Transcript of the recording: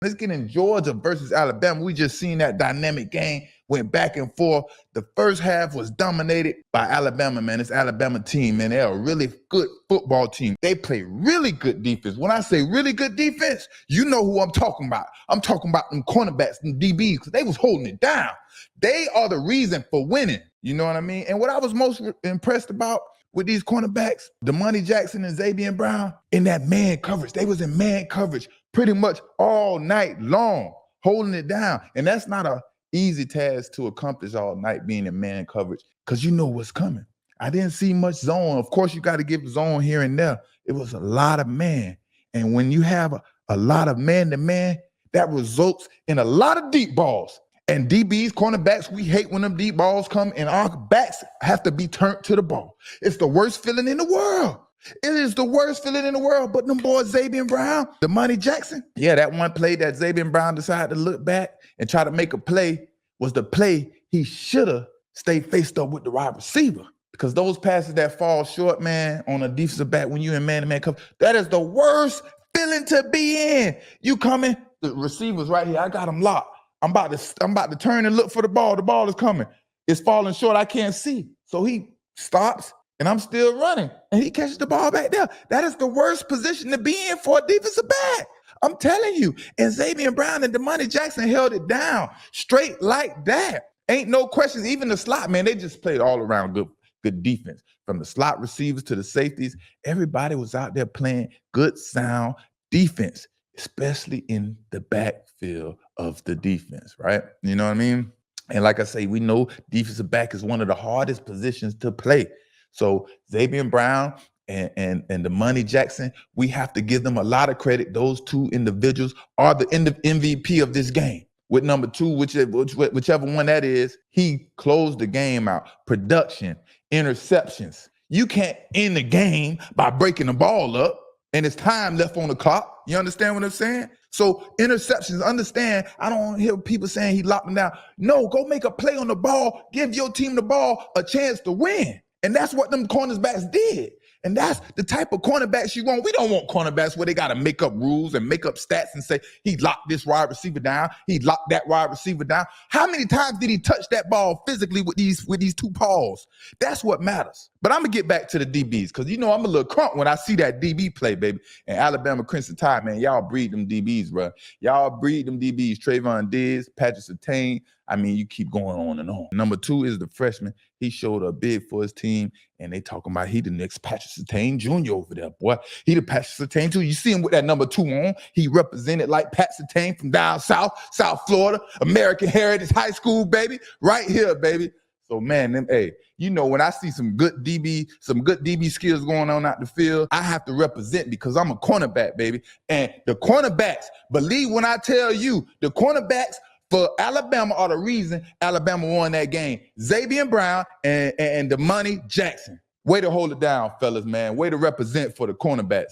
Let's get in Georgia versus Alabama. We just seen that dynamic game, went back and forth. The first half was dominated by Alabama, man. This Alabama team, man, they're a really good football team. They play really good defense. When I say really good defense, you know who I'm talking about. I'm talking about them cornerbacks, them DBs, because they was holding it down. They are the reason for winning. You know what I mean? And what I was most impressed about with these cornerbacks, Damani Jackson and Xavier Brown, in that man coverage. They was in man coverage pretty much all night long, holding it down. And that's not an easy task to accomplish all night, being in man coverage, because you know what's coming. I didn't see much zone. Of course, you got to give zone here and there. It was a lot of man. And when you have a lot of man-to-man, that results in a lot of deep balls. And DBs, cornerbacks, we hate when them deep balls come and our backs have to be turned to the ball. It's the worst feeling in the world. It is the worst feeling in the world. But them boys, Xavier Brown, Damani Jackson, yeah, that one play that Xavier Brown decided to look back and try to make a play was the play he should have stayed faced up with the wide receiver. Because those passes that fall short, man, on a defensive back when you're in man-to-man coverage, that is the worst feeling to be in. You coming, the receiver's right here. I got him locked. I'm about to turn and look for the ball. The ball is coming. It's falling short. I can't see. So he stops, and I'm still running, and he catches the ball back there. That is the worst position to be in for a defensive back. I'm telling you. And Xavier Brown and Damani Jackson held it down straight like that. Ain't no questions. Even the slot, man, they just played all around good defense. From the slot receivers to the safeties, everybody was out there playing good, sound defense, especially in the backfield of the defense, right? You know what I mean? And like I say, we know defensive back is one of the hardest positions to play. So Xavier Brown and Damani Jackson, we have to give them a lot of credit. Those two individuals are the MVP of this game. With number two, whichever one that is, he closed the game out. Production, interceptions. You can't end the game by breaking the ball up and it's time left on the clock. You understand what I'm saying? So interceptions, understand, I don't hear people saying he locked them down. No, go make a play on the ball, give your team the ball, a chance to win. And that's what them cornerbacks did. And that's the type of cornerbacks you want. We don't want cornerbacks where they got to make up rules and make up stats and say, he locked this wide receiver down, he locked that wide receiver down. How many times did he touch that ball physically with these two paws? That's what matters. But I'm going to get back to the DBs because, you know, I'm a little crunk when I see that DB play, baby. And Alabama Crimson Tide, man, y'all breed them DBs, bro. Y'all breed them DBs. Trayvon Diggs, Patrick Surtain. I mean, you keep going on and on. Number two is the freshman. He showed up big for his team, and they talking about he the next Patrick Surtain Jr. over there, boy. He the Patrick Surtain too. You see him with that number 2 on. He represented like Pat Surtain from down south, South Florida, American Heritage High School, baby. Right here, baby. So, man, hey, you know, when I see some good DB skills going on out the field, I have to represent because I'm a cornerback, baby. And the cornerbacks, believe when I tell you, the cornerbacks for Alabama are the reason Alabama won that game. Xavier Brown and Damani Jackson. Way to hold it down, fellas, man. Way to represent for the cornerbacks.